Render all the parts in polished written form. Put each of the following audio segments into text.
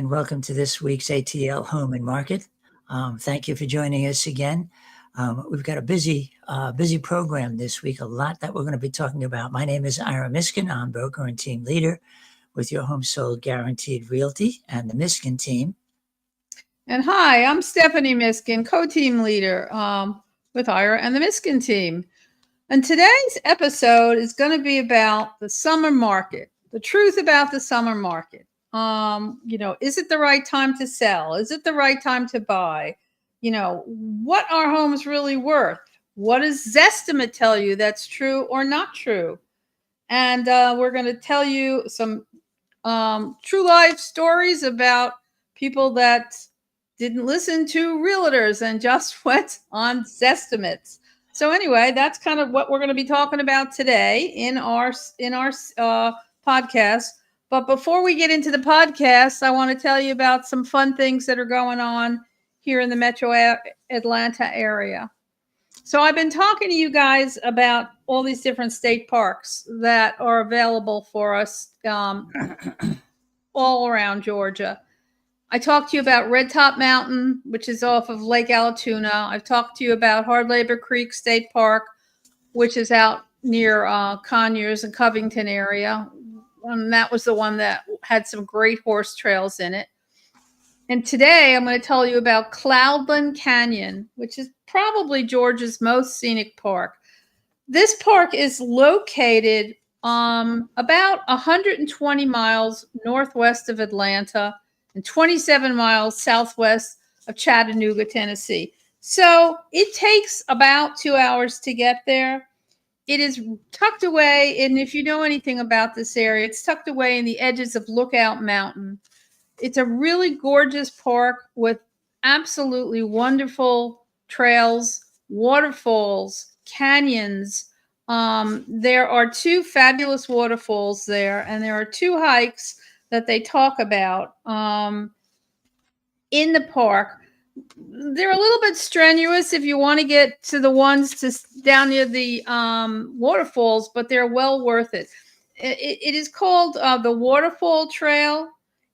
and welcome to this week's ATL Home Market. Thank you for joining us again. We've got a busy program this week, a lot that we're going to be talking about. My name is Ira Miskin. I'm broker and team leader with Your Home Sold Guaranteed Realty and the Miskin team. And hi, I'm Stephanie Miskin, co-team leader with Ira and the Miskin team. And today's episode is going to be about the summer market, the truth about the summer market. Is it the right time to sell? Is it the right time to buy? What are homes really worth? What does Zestimate tell you that's true or not true? And we're going to tell you some true life stories about people that didn't listen to realtors and just went on Zestimates. So anyway, that's kind of what we're going to be talking about today in our podcast. But before we get into the podcast, I want to tell you about some fun things that are going on here in the Metro Atlanta area. So I've been talking to you guys about all these different state parks that are available for us all around Georgia. I talked to you about Red Top Mountain, which is off of Lake Allatoona. I've talked to you about Hard Labor Creek State Park, which is out near Conyers and Covington area. And that was the one that had some great horse trails in it. And today I'm going to tell you about Cloudland Canyon, which is probably Georgia's most scenic park. This park is located about 120 miles northwest of Atlanta and 27 miles southwest of Chattanooga, Tennessee. So it takes about 2 hours to get there. It is tucked away, and if you know anything about this area, it's tucked away in the edges of Lookout Mountain. It's a really gorgeous park with absolutely wonderful trails, waterfalls, canyons. There are 2 fabulous waterfalls there, and there are 2 hikes that they talk about in the park. They're a little bit strenuous if you want to get to the ones down near the waterfalls, but they're well worth it. It is called the Waterfall Trail,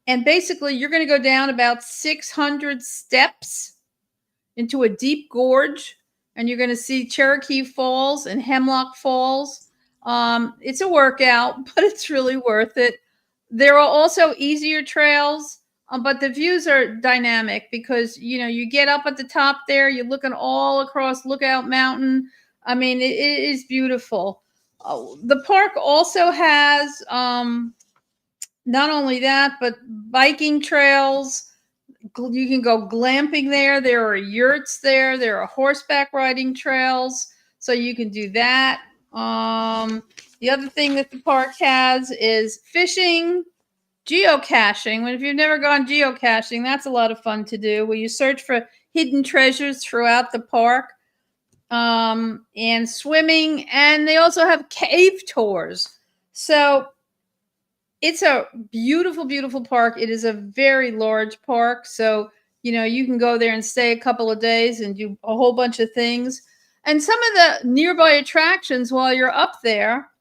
and basically you're going to go down about 600 steps into a deep gorge, and you're going to see Cherokee Falls and Hemlock Falls. It's a workout, but it's really worth it. There are also easier trails, but the views are dynamic because, you get up at the top there, you're looking all across Lookout Mountain. I mean, it is beautiful. The park also has not only that, but biking trails. You can go glamping there. There are yurts there. There are horseback riding trails, so you can do that. The other thing that the park has is fishing, geocaching. If you've never gone geocaching, that's a lot of fun to do, where you search for hidden treasures throughout the park, and swimming. And they also have cave tours. So it's a beautiful, beautiful park. It is a very large park. So, you can go there and stay a couple of days and do a whole bunch of things. And some of the nearby attractions while you're up there,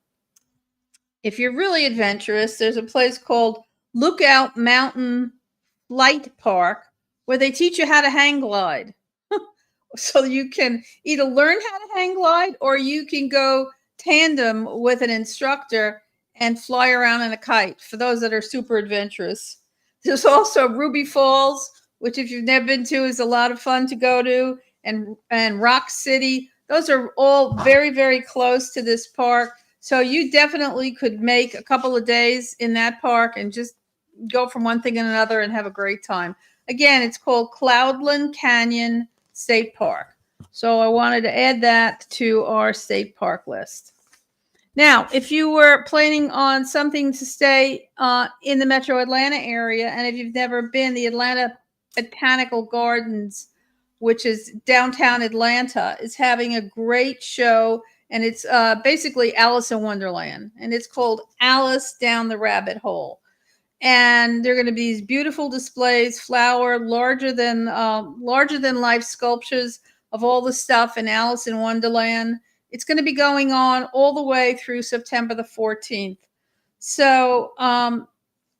if you're really adventurous, there's a place called Lookout Mountain Flight Park where they teach you how to hang glide. So you can either learn how to hang glide or you can go tandem with an instructor and fly around in a kite for those that are super adventurous. There's also Ruby Falls, which if you've never been to is a lot of fun to go to, and Rock City. Those are all very, very close to this park. So you definitely could make a couple of days in that park and just go from one thing to another and have a great time. Again, it's called Cloudland Canyon State Park. So I wanted to add that to our state park list. Now, if you were planning on something to stay in the Metro Atlanta area, and if you've never been, the Atlanta Botanical Gardens, which is downtown Atlanta, is having a great show. And it's basically Alice in Wonderland. And it's called Alice Down the Rabbit Hole. And there are going to be these beautiful displays, larger than life sculptures of all the stuff in Alice in Wonderland. It's going to be going on all the way through September the 14th. So,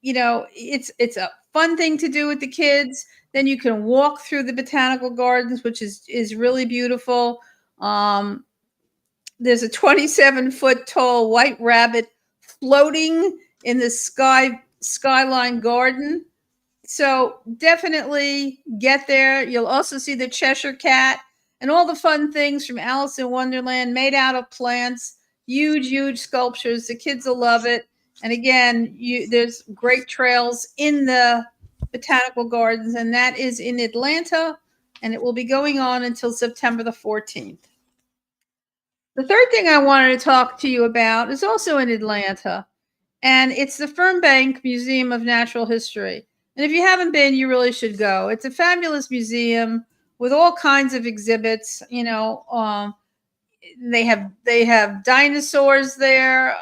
it's a fun thing to do with the kids. Then you can walk through the botanical gardens, which is really beautiful. There's a 27-foot tall white rabbit floating in the skyline garden. So definitely get there. You'll also see the Cheshire Cat and all the fun things from Alice in Wonderland made out of plants. Huge sculptures. The kids will love it. And again, there's great trails in the botanical gardens, and that is in Atlanta, and it will be going on until September the 14th. The third thing I wanted to talk to you about is also in Atlanta, and it's the Fernbank Museum of Natural History. And if you haven't been, you really should go. It's a fabulous museum with all kinds of exhibits. You know, they have dinosaurs there,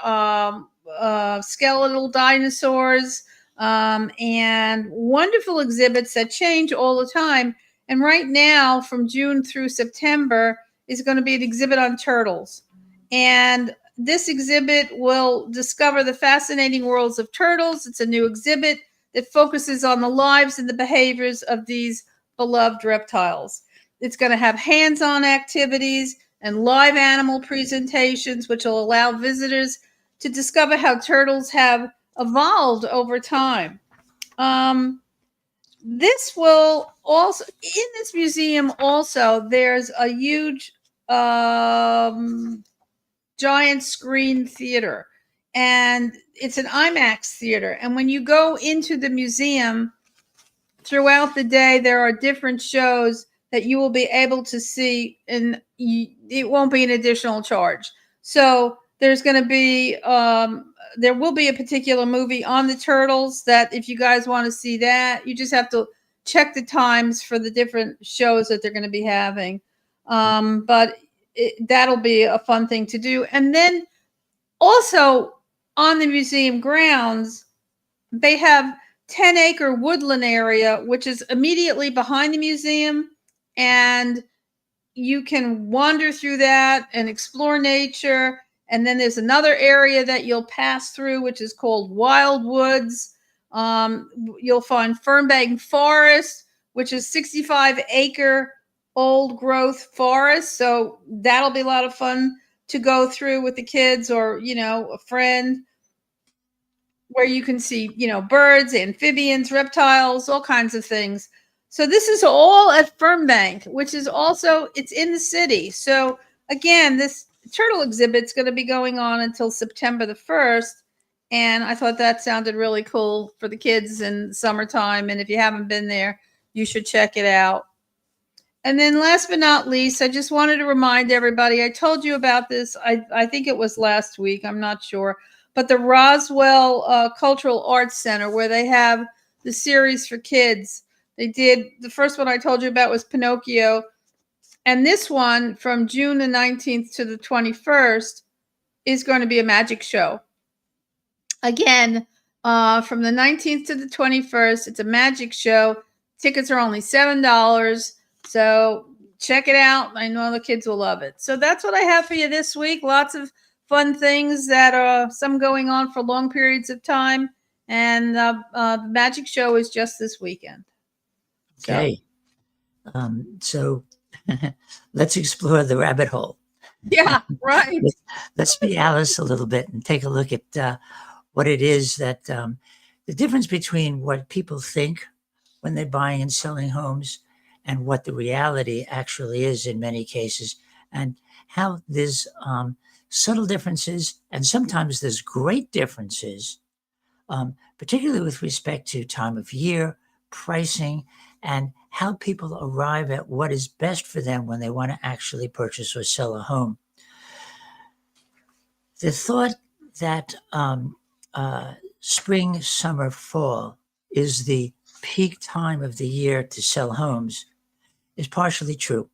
skeletal dinosaurs, and wonderful exhibits that change all the time. And right now, from June through September, is going to be an exhibit on turtles. And this exhibit will discover the fascinating worlds of turtles. It's a new exhibit that focuses on the lives and the behaviors of these beloved reptiles. It's going to have hands-on activities and live animal presentations, which will allow visitors to discover how turtles have evolved over time. This will also, in this museum also, there's a huge giant screen theater, and it's an IMAX theater. And when you go into the museum throughout the day, there are different shows that you will be able to see, and it won't be an additional charge. So there's going to be, there will be a particular movie on the turtles that if you guys want to see that, you just have to check the times for the different shows that they're going to be having. But that'll be a fun thing to do. And then also on the museum grounds, they have 10-acre woodland area, which is immediately behind the museum. And you can wander through that and explore nature. And then there's another area that you'll pass through, which is called Wild Woods. You'll find Fernbank Forest, which is 65-acre old growth forest. So that'll be a lot of fun to go through with the kids or, you know, a friend, where you can see, you know, birds, amphibians, reptiles, all kinds of things. So this is all at Fernbank, which is also, it's in the city. So again, this turtle exhibit's going to be going on until September the 1st. And I thought that sounded really cool for the kids in summertime. And if you haven't been there, you should check it out. And then last but not least, I just wanted to remind everybody, I told you about this, I think it was last week, I'm not sure, but the Roswell Cultural Arts Center, where they have the series for kids. They did, the first one I told you about was Pinocchio. And this one from June the 19th to the 21st is going to be a magic show. Again, from the 19th to the 21st, it's a magic show. Tickets are only $7. So check it out. I know the kids will love it. So that's what I have for you this week. Lots of fun things that are some going on for long periods of time. And the magic show is just this weekend. Okay. So let's explore the rabbit hole. Yeah, right. Let's be Alice a little bit and take a look at what it is that the difference between what people think when they're buying and selling homes and what the reality actually is in many cases, and how there's subtle differences, and sometimes there's great differences, particularly with respect to time of year, pricing, and how people arrive at what is best for them when they want to actually purchase or sell a home. The thought that spring, summer, fall is the peak time of the year to sell homes is partially true.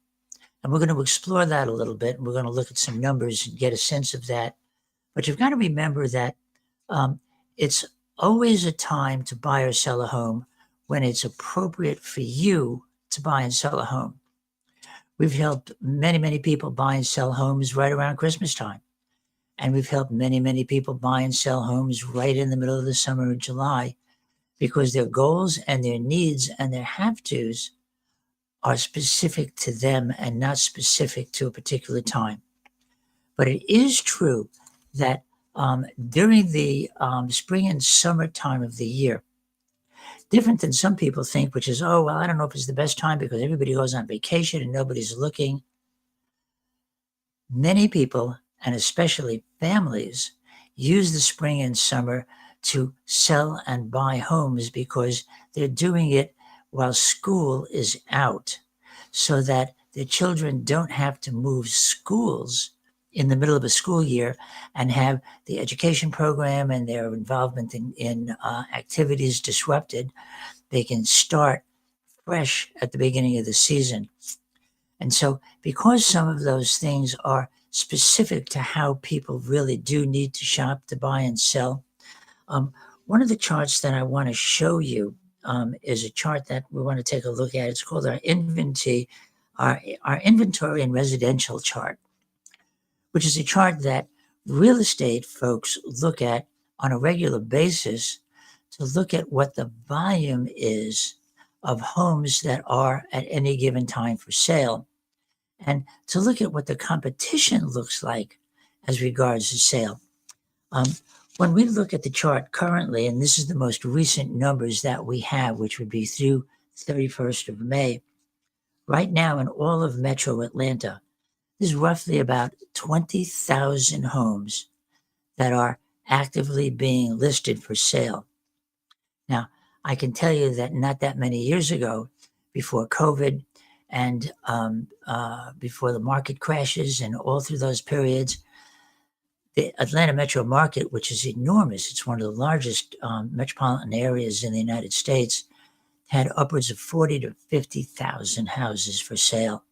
And we're going to explore that a little bit. And we're going to look at some numbers and get a sense of that. But you've got to remember that it's always a time to buy or sell a home when it's appropriate for you to buy and sell a home. We've helped many, many people buy and sell homes right around Christmas time. And we've helped many, many people buy and sell homes right in the middle of the summer in July. because their goals and their needs and their have-tos are specific to them and not specific to a particular time. But it is true that during the spring and summer time of the year, different than some people think, which is, oh, well, I don't know if it's the best time because everybody goes on vacation and nobody's looking. Many people, and especially families, use the spring and summer to sell and buy homes because they're doing it while school is out, so that their children don't have to move schools in the middle of a school year and have the education program and their involvement in activities disrupted. They can start fresh at the beginning of the season. And so, because some of those things are specific to how people really do need to shop, to buy and sell, one of the charts that I want to show you is a chart that we want to take a look at. It's called our inventory and residential chart, which is a chart that real estate folks look at on a regular basis to look at what the volume is of homes that are at any given time for sale, and to look at what the competition looks like as regards to sale. When we look at the chart currently, and this is the most recent numbers that we have, which would be through 31st of May, right now in all of Metro Atlanta, there's roughly about 20,000 homes that are actively being listed for sale. Now, I can tell you that not that many years ago, before COVID and before the market crashes and all through those periods, the Atlanta metro market, which is enormous, it's one of the largest metropolitan areas in the United States, had upwards of 40 to 50,000 houses for sale.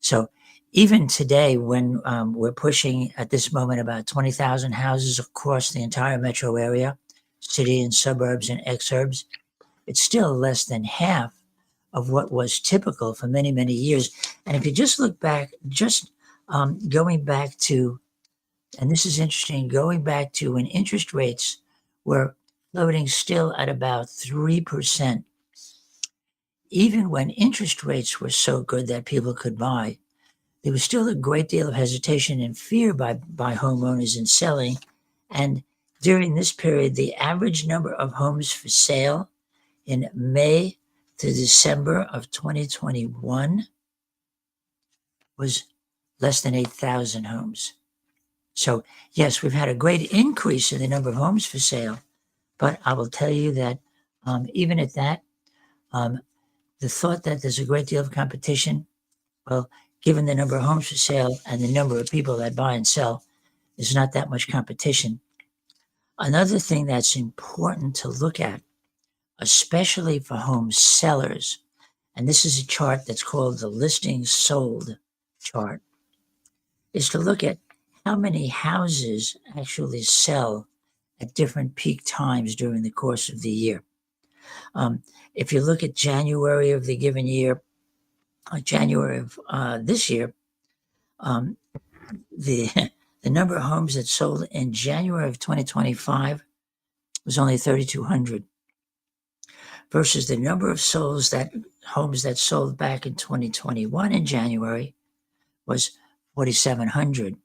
So even today, when we're pushing at this moment about 20,000 houses across the entire metro area, city and suburbs and exurbs, it's still less than half of what was typical for many, many years. And if you just look back, going back to, and this is interesting, going back to when interest rates were floating still at about 3%, even when interest rates were so good that people could buy, there was still a great deal of hesitation and fear by homeowners in selling. And during this period, the average number of homes for sale in May to December of 2021 was less than 8,000 homes. So yes, we've had a great increase in the number of homes for sale, but I will tell you that even at that, the thought that there's a great deal of competition, well, given the number of homes for sale and the number of people that buy and sell, there's not that much competition. Another thing that's important to look at, especially for home sellers, and this is a chart that's called the listings sold chart, is to look at how many houses actually sell at different peak times during the course of the year. If you look at January of the given year, January of this year, the number of homes that sold in January of 2025 was only 3,200, versus the number of homes that sold back in 2021 in January was 4,700.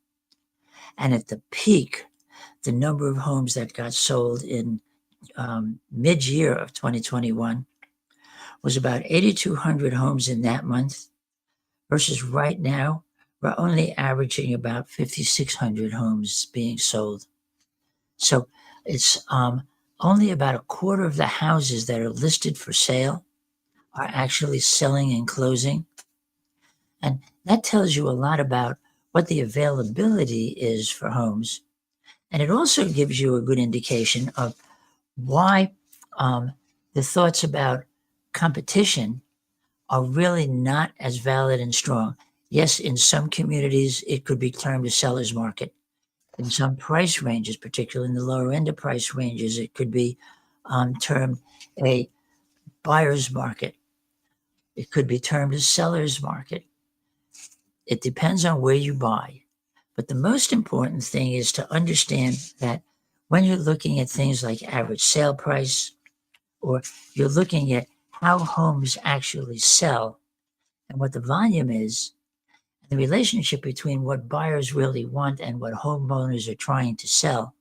And at the peak, the number of homes that got sold in mid-year of 2021 was about 8,200 homes in that month, versus right now, we're only averaging about 5,600 homes being sold. So it's only about a quarter of the houses that are listed for sale are actually selling and closing. And that tells you a lot about what the availability is for homes. And it also gives you a good indication of why the thoughts about competition are really not as valid and strong. Yes, in some communities, it could be termed a seller's market. In some price ranges, particularly in the lower end of price ranges, it could be termed a buyer's market. It could be termed a seller's market. It depends on where you buy. But the most important thing is to understand that when you're looking at things like average sale price, or you're looking at how homes actually sell and what the volume is, and the relationship between what buyers really want and what homeowners are trying to sell,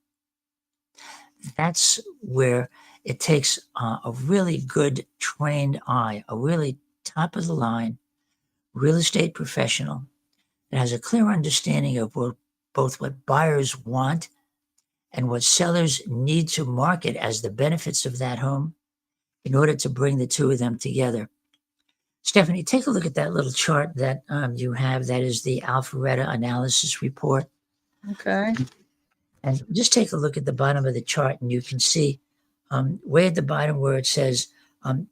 that's where it takes a really good trained eye, a really top of the line real estate professional that has a clear understanding of both what buyers want and what sellers need to market as the benefits of that home in order to bring the two of them together. Stephanie, take a look at that little chart that you have. That is the Alpharetta analysis report. Okay. And just take a look at the bottom of the chart, and you can see way at the bottom where it says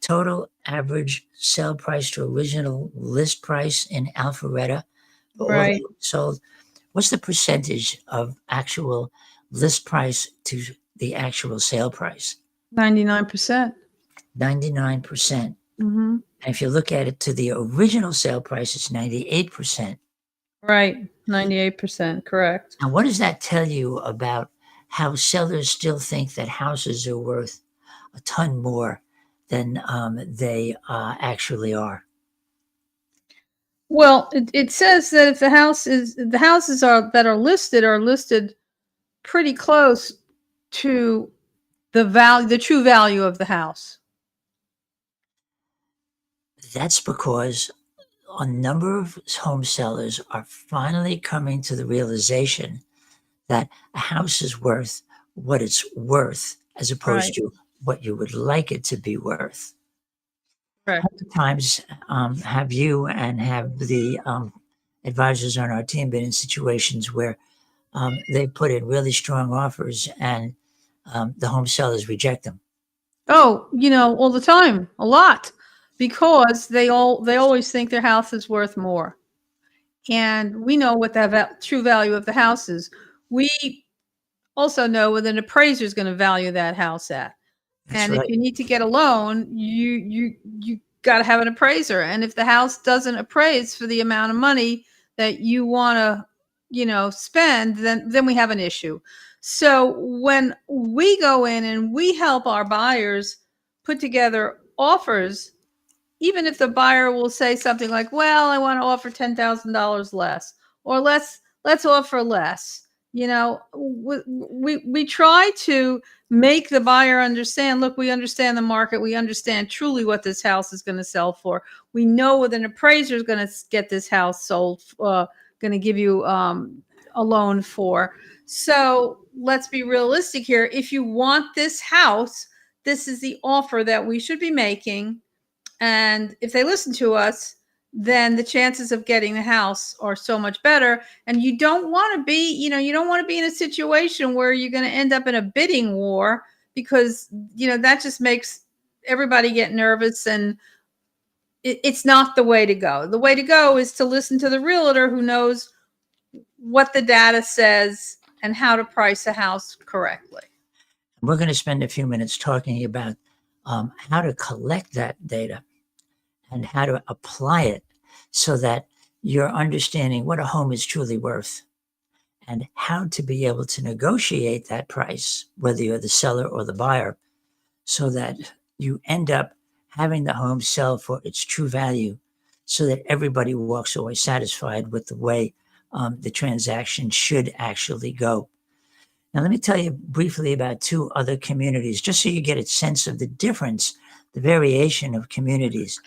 total average sale price to original list price in Alpharetta for all Right. the sold. What's the percentage of actual list price to the actual sale price? 99%. 99%. Mm-hmm. And if you look at it to the original sale price, it's 98%. Right. 98%. Correct. Now, what does that tell you about how sellers still think that houses are worth a ton more than they actually are? Well, it says that if the houses are listed pretty close to the true value of the house. That's because a number of home sellers are finally coming to the realization that a house is worth what it's worth as opposed Right. to what you would like it to be worth. How Correct. many times have you and have the advisors on our team been in situations where they put in really strong offers and the home sellers reject them? Oh, all the time, a lot, because they always think their house is worth more, and we know what the true value of the house is. We also know what an appraiser is going to value that house at. That's And if right. you need to get a loan, you got to have an appraiser. And if the house doesn't appraise for the amount of money that you want to, spend, then we have an issue. So when we go in and we help our buyers put together offers, even if the buyer will say something like, "Well, I want to offer $10,000 less," or let's offer less. We try to make the buyer understand, look, we understand the market. We understand truly what this house is going to sell for. We know what an appraiser is going to get this house sold, going to give you a loan for. So let's be realistic here. If you want this house, this is the offer that we should be making. And if they listen to us, then the chances of getting the house are so much better. And you don't want to be, you don't want to be in a situation where you're going to end up in a bidding war, because, that just makes everybody get nervous, and it's not the way to go. The way to go is to listen to the realtor who knows what the data says and how to price a house correctly. We're going to spend a few minutes talking about how to collect that data and how to apply it so that you're understanding what a home is truly worth and how to be able to negotiate that price, whether you're the seller or the buyer, so that you end up having the home sell for its true value so that everybody walks away satisfied with the way the transaction should actually go. Now, let me tell you briefly about two other communities, just so you get a sense of the difference, the variation of communities.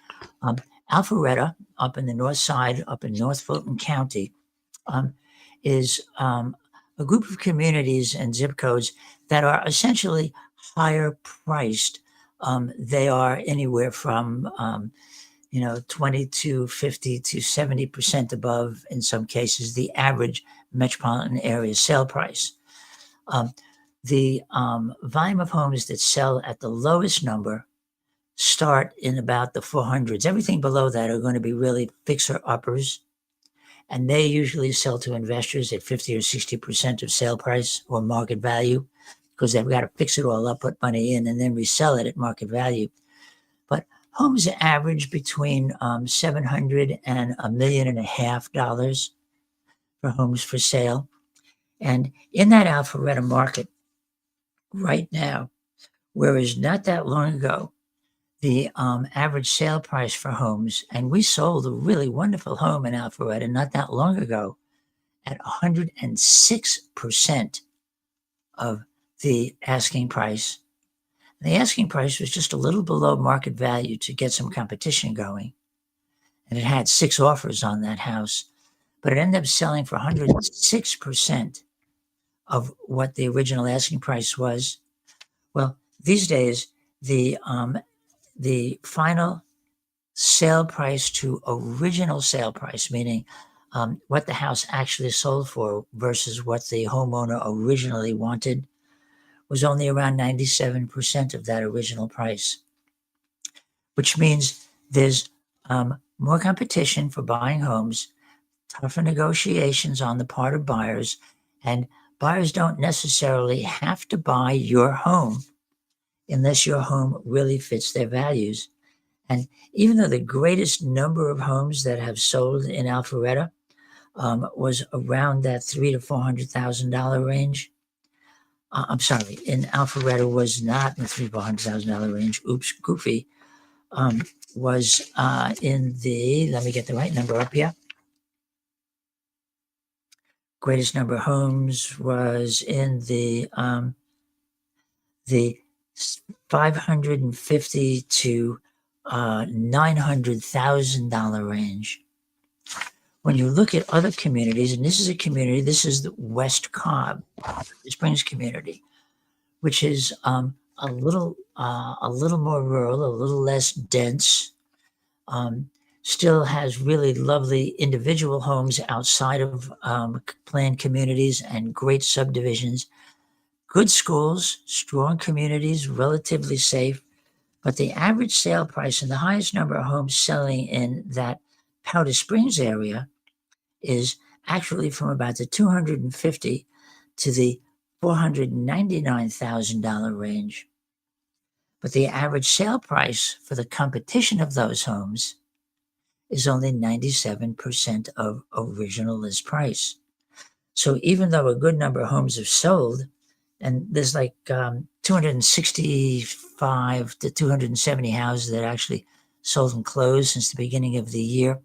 Alpharetta, up in the north side, up in North Fulton County, is a group of communities and zip codes that are essentially higher priced. They are anywhere from 20 to 50 to 70% above, in some cases, the average metropolitan area sale price. The volume of homes that sell at the lowest number start in about the 400s. Everything below that are going to be really fixer-uppers, and they usually sell to investors at 50 or 60% of sale price or market value, because they've got to fix it all up, put money in, and then resell it at market value. But homes average between $700 and $1.5 million for homes for sale. And in that Alpharetta market right now, Whereas not that long ago, the average sale price for homes, and we sold a really wonderful home in Alpharetta not that long ago at 106% of the asking price. The asking price was just a little below market value to get some competition going. And it had 6 offers on that house, but it ended up selling for 106% of what the original asking price was. Well, these days, the final sale price to original sale price, meaning what the house actually sold for versus what the homeowner originally wanted, was only around 97% of that original price, which means there's more competition for buying homes, tougher negotiations on the part of buyers, and buyers don't necessarily have to buy your home unless your home really fits their values. And even though the greatest number of homes that have sold in Alpharetta was around that $300,000 to $400,000 range, I'm sorry, in Alpharetta was not in the $300,000 to $400,000 range. Oops, goofy. Was in the, let me get the right number up here. Greatest number of homes was in the $550,000 to $900,000 range. When you look at other communities, and this is a community, this is the West Cobb, the Springs community, which is a little more rural, a little less dense. Still has really lovely individual homes outside of planned communities and great subdivisions. Good schools, strong communities, relatively safe. But the average sale price and the highest number of homes selling in that Powder Springs area is actually from about the $250,000 to the $499,000 range. But the average sale price for the competition of those homes is only 97% of original list price. So even though a good number of homes have sold, and there's like 265 to 270 houses that actually sold and closed since the beginning of the year.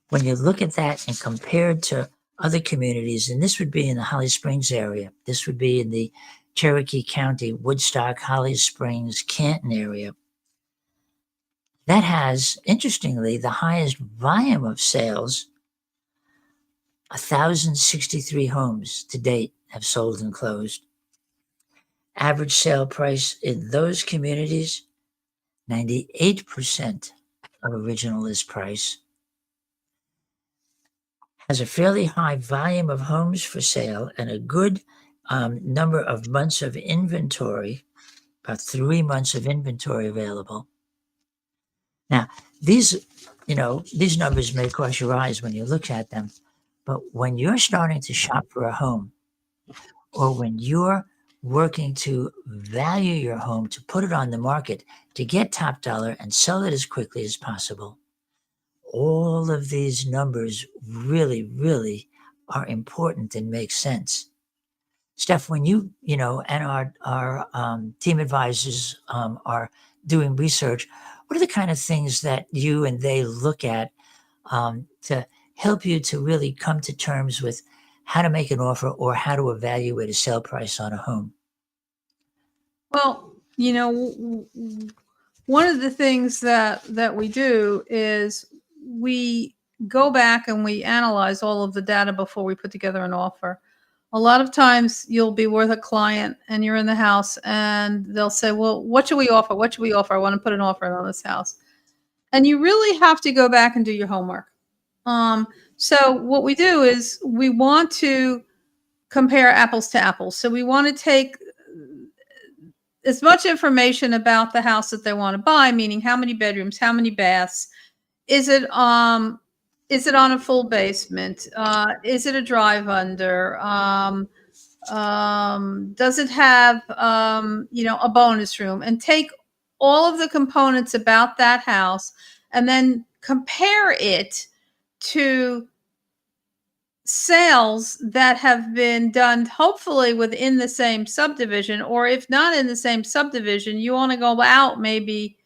When you look at that and compared to other communities, and this would be in the Holly Springs area, this would be in the Cherokee County, Woodstock, Holly Springs, Canton area, that has, interestingly, the highest volume of sales. 1,063 homes to date have sold and closed. Average sale price in those communities, 98% of original list price. Has a fairly high volume of homes for sale and a good number of months of inventory, about 3 months of inventory available. Now, these numbers may cross your eyes when you look at them, but when you're starting to shop for a home, or when you're working to value your home, to put it on the market, to get top dollar and sell it as quickly as possible, all of these numbers really, really are important and make sense. Steph, when you and our team advisors are doing research, what are the kind of things that you and they look at to help you to really come to terms with how to make an offer or how to evaluate a sale price on a home? Well, one of the things that we do is we go back and we analyze all of the data before we put together an offer. A lot of times you'll be with a client and you're in the house and they'll say, well, what should we offer? What should we offer? I want to put an offer on this house. And you really have to go back and do your homework. So what we do is we want to compare apples to apples. So we want to take as much information about the house that they want to buy, meaning how many bedrooms, how many baths, is it on a full basement? Is it a drive under? Does it have a bonus room? And take all of the components about that house and then compare it to sales that have been done hopefully within the same subdivision, or if not in the same subdivision, you want to go out maybe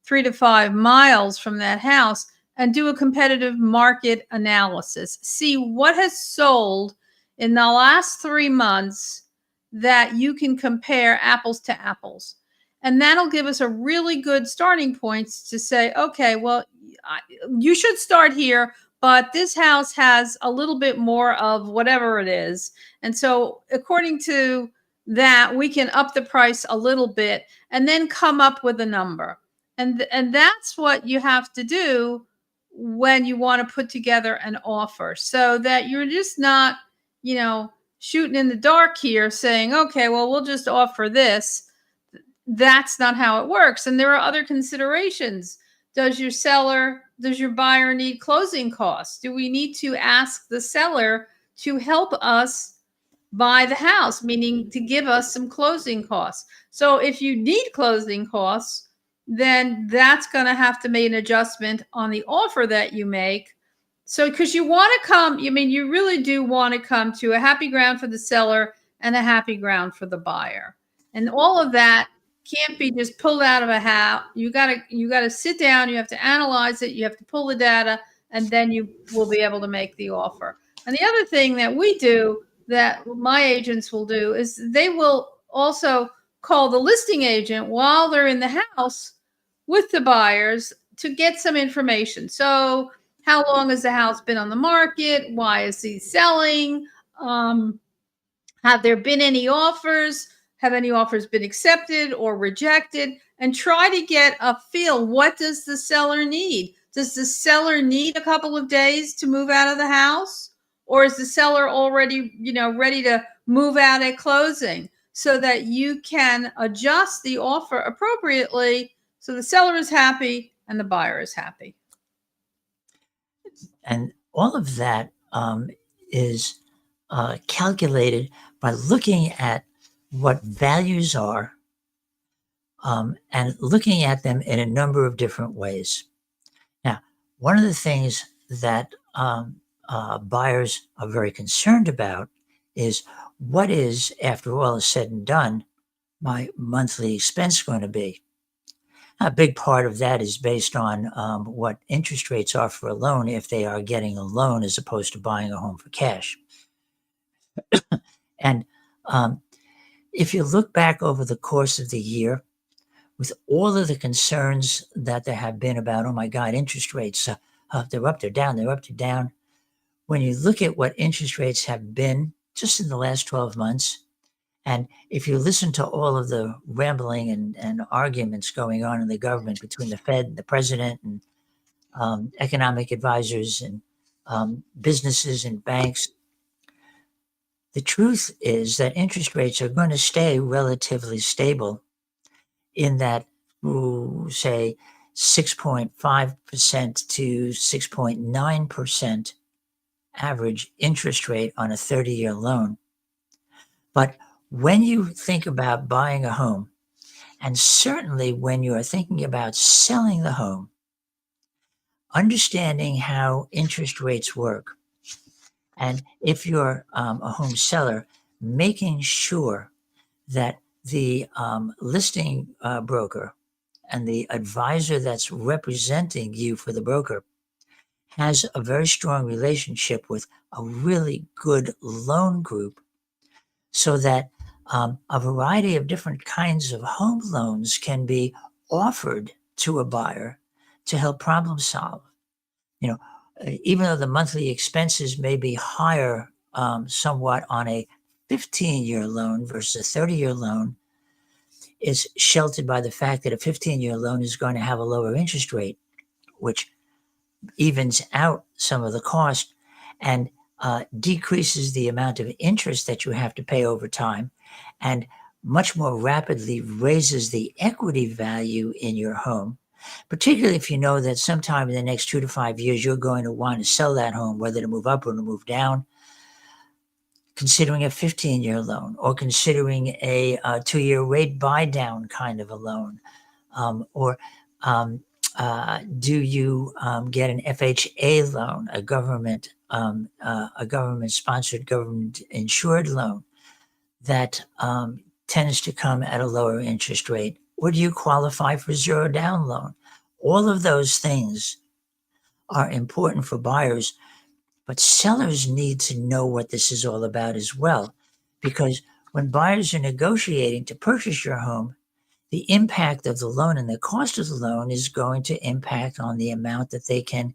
3 to 5 miles from that house and do a competitive market analysis. See what has sold in the last 3 months that you can compare apples to apples. And that'll give us a really good starting points to say, okay, well, you should start here, but this house has a little bit more of whatever it is. And so, according to that, we can up the price a little bit and then come up with a number. And that's what you have to do when you want to put together an offer, so that you're just not, shooting in the dark here saying, okay, well, we'll just offer this. That's not how it works. And there are other considerations. Does your buyer need closing costs? Do we need to ask the seller to help us buy the house, meaning to give us some closing costs? So if you need closing costs, then that's going to have to make an adjustment on the offer that you make. So, because you want to you really do want to come to a happy ground for the seller and a happy ground for the buyer. And all of that can't be just pulled out of a hat. You gotta sit down, you have to analyze it, you have to pull the data, and then you will be able to make the offer. And the other thing that we do, that my agents will do, is they will also call the listing agent while they're in the house with the buyers to get some information. So, how long has the house been on the market? Why is he selling? Have there been any offers? Have any offers been accepted or rejected? And try to get a feel. What does the seller need? Does the seller need a couple of days to move out of the house? Or is the seller already, ready to move out at closing, so that you can adjust the offer appropriately so the seller is happy and the buyer is happy? And all of that is calculated by looking at what values are and looking at them in a number of different ways. Now, one of the things that buyers are very concerned about is, what is, after all is said and done, my monthly expense going to be? A big part of that is based on what interest rates are for a loan, if they are getting a loan as opposed to buying a home for cash. And if you look back over the course of the year, with all of the concerns that there have been about, oh my God, interest rates, they're up, they're down, they're up, they're down. When you look at what interest rates have been just in the last 12 months, and if you listen to all of the rambling and arguments going on in the government between the Fed and the president and economic advisors and businesses and banks, the truth is that interest rates are going to stay relatively stable in that, say, 6.5% to 6.9% average interest rate on a 30-year loan. But when you think about buying a home, and certainly when you are thinking about selling the home, understanding how interest rates work, and if you're a home seller, making sure that the listing broker and the advisor that's representing you for the broker has a very strong relationship with a really good loan group, so that a variety of different kinds of home loans can be offered to a buyer to help problem solve. Even though the monthly expenses may be higher somewhat on a 15-year loan versus a 30-year loan, is sheltered by the fact that a 15-year loan is going to have a lower interest rate, which evens out some of the cost and decreases the amount of interest that you have to pay over time, and much more rapidly raises the equity value in your home, particularly if you know that sometime in the next 2 to 5 years you're going to want to sell that home, whether to move up or to move down. Considering a 15-year loan, or considering a 2-year rate buy down kind of a loan, or Do you get an FHA loan, a government sponsored, government insured loan that tends to come at a lower interest rate? Or do you qualify for zero down loan? All of those things are important for buyers, but sellers need to know what this is all about as well. Because when buyers are negotiating to purchase your home, the impact of the loan and the cost of the loan is going to impact on the amount that they can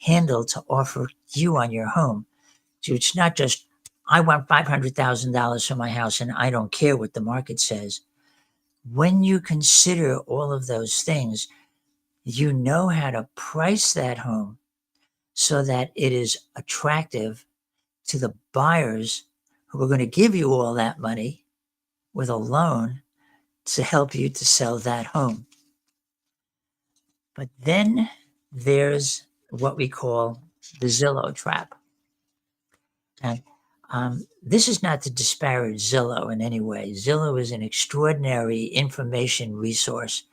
handle to offer you on your home. So it's not just, I want $500,000 for my house and I don't care what the market says. When you consider all of those things, you know how to price that home so that it is attractive to the buyers who are going to give you all that money with a loan to help you to sell that home. But then there's what we call the Zillow trap. And this is not to disparage Zillow in any way. Zillow is an extraordinary information resource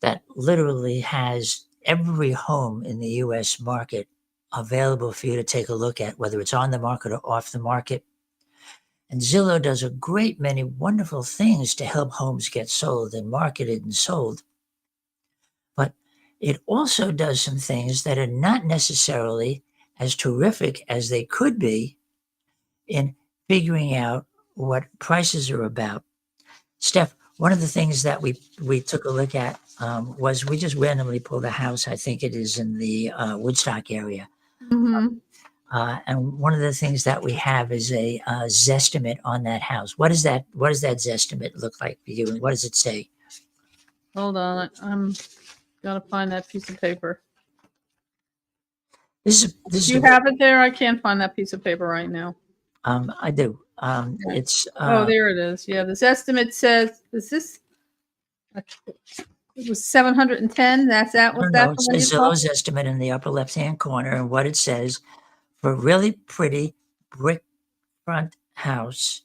that literally has every home in the US market available for you to take a look at, whether it's on the market or off the market. And Zillow does a great many wonderful things to help homes get sold and marketed and sold. But it also does some things that are not necessarily as terrific as they could be in figuring out what prices are about. Steph, one of the things that we took a look at was we just randomly pulled a house. I think it is in the Woodstock area. Mm-hmm. And one of the things that we have is a Zestimate on that house. What does that Zestimate look like for you, and what does it say? Hold on, I'm gotta find that piece of paper. This Do you have it there? I can't find that piece of paper right now. I do. Okay. It's Oh, there it is. Yeah, this estimate says, is this? It was 710. That's that. no, Was no, that it the one you says saw? Zillow's estimate in the upper left-hand corner, and what it says for a really pretty brick front house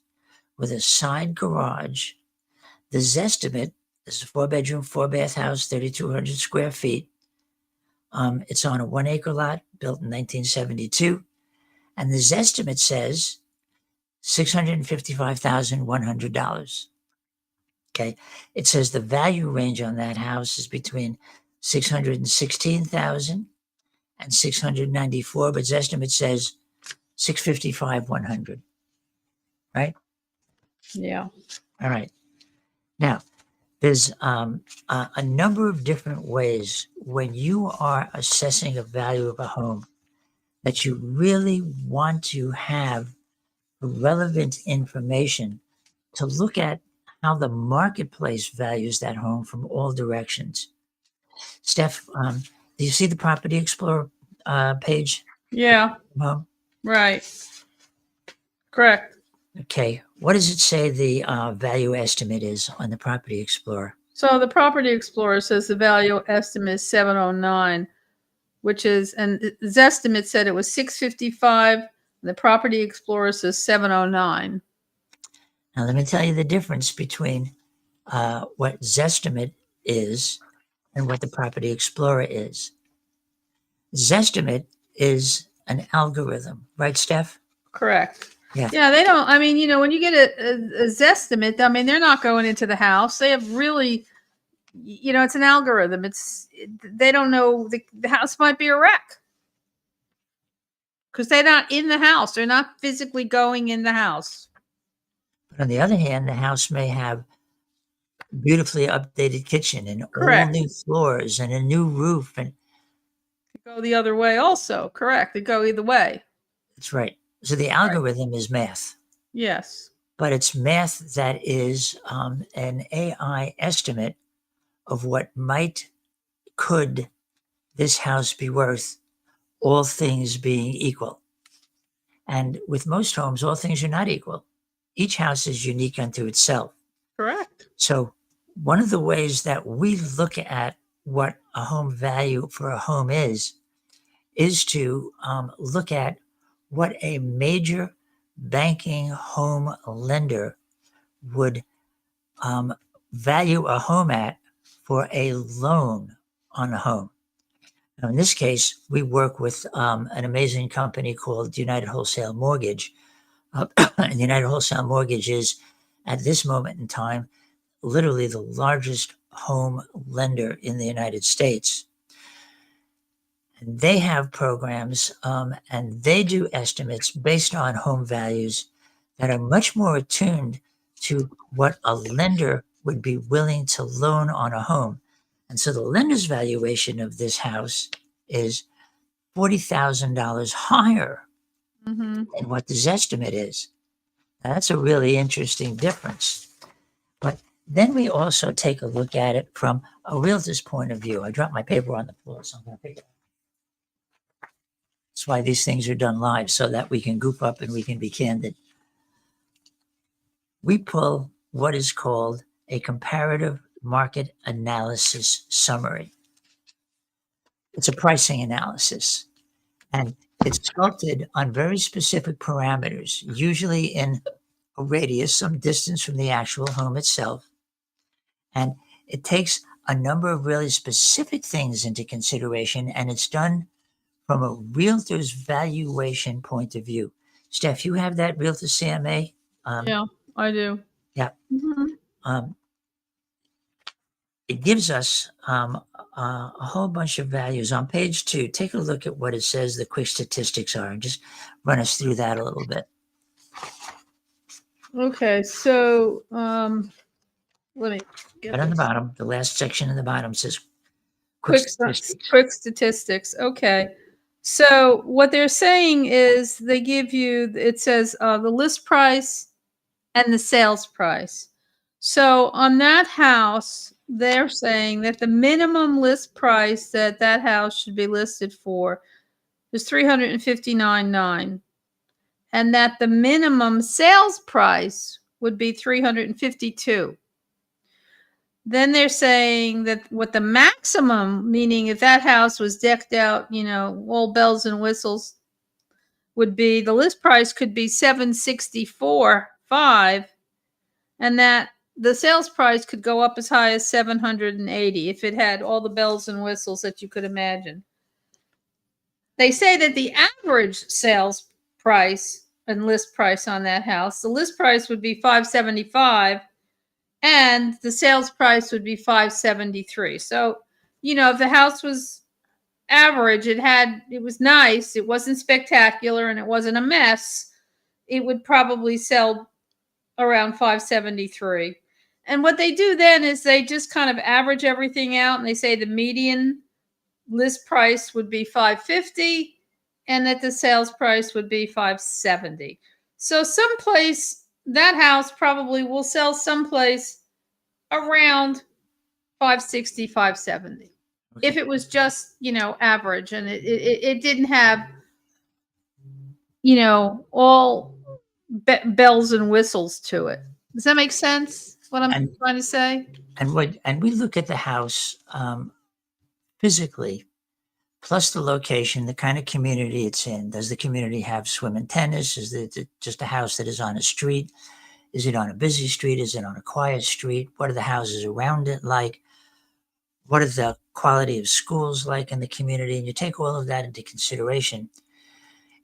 with a side garage. The Zestimate is a 4-bedroom, 4-bath house, 3,200 square feet. It's on a 1-acre lot built in 1972, and the Zestimate says $655,100. Okay, it says the value range on that house is between 616,000 and 694, but Zestimate says 655,100. Right? Yeah. All right. Now, there's a number of different ways when you are assessing a value of a home that you really want to have relevant information to look at how the marketplace values that home from all directions. Steph, do you see the Property Explorer page? Yeah. Home? Right. Correct. Okay. What does it say the value estimate is on the Property Explorer? So the Property Explorer says the value estimate is 709, which is, and Zestimate said it was 655. The Property Explorer says 709. Now, let me tell you the difference between what Zestimate is and what the Property Explorer is. Zestimate is an algorithm, right, Steph? Correct. Yeah. Yeah, they don't. I mean, when you get a Zestimate, I mean, they're not going into the house. They have really, it's an algorithm. They don't know the house might be a wreck because they're not in the house. They're not physically going in the house. But on the other hand, the house may have beautifully updated kitchen and all Correct. new floors and a new roof, and Go the other way also. Correct. They go either way. that's right. So the algorithm is math, Yes. but it's math that is an AI estimate of what could this house be worth, all things being equal. And with most homes, all things are not equal. Each house is unique unto itself. Correct. So one of the ways that we look at what a home value for a home is to look at what a major banking home lender would value a home at for a loan on a home. Now, in this case, we work with an amazing company called United Wholesale Mortgage. And United Wholesale Mortgage is, at this moment in time, literally the largest home lender in the United States. And they have programs and they do estimates based on home values that are much more attuned to what a lender would be willing to loan on a home. And so the lender's valuation of this house is $40,000 higher Mm-hmm. than what the Zestimate is. Now, that's a really interesting difference. But then we also take a look at it from a realtor's point of view. I dropped my paper on the floor, so I'm going to pick it up. That's why these things are done live, so that we can goof up and we can be candid. We pull what is called a comparative market analysis summary. It's a pricing analysis, and it's sculpted on very specific parameters, usually in a radius, some distance from the actual home itself. And it takes a number of really specific things into consideration, and it's done from a realtor's valuation point of view. Steph, you have that realtor CMA? Yeah, I do. Yeah. Mm-hmm. It gives us a whole bunch of values. On page 2, take a look at what it says the quick statistics are and just run us through that a little bit. Okay, so let me get Right on the this. bottom, the last section in the bottom says quick statistics. Okay. So what they're saying is they give you, it says the list price and the sales price. So on that house, they're saying that the minimum list price that that house should be listed for is $359,900, and that the minimum sales price would be $352,000. Then they're saying that what the maximum, meaning if that house was decked out, all bells and whistles, would be, the list price could be $764,500, and that the sales price could go up as high as $780 if it had all the bells and whistles that you could imagine. They say that the average sales price and list price on that house, the list price would be $575,000 and the sales price would be $573,000. So, if the house was average, it was nice, it wasn't spectacular, and it wasn't a mess, it would probably sell around $573,000. And what they do then is they just kind of average everything out, and they say the median list price would be $550,000 and that the sales price would be $570,000. So someplace, that house probably will sell someplace around $560,000, $570,000. Okay. If it was just, average, and it didn't have, all bells and whistles to it. Does that make sense? What I'm trying to say? And we look at the house physically, plus the location, the kind of community it's in. Does the community have swim and tennis? Is it just a house that is on a street? Is it on a busy street? Is it on a quiet street? What are the houses around it like? What is the quality of schools like in the community? And you take all of that into consideration.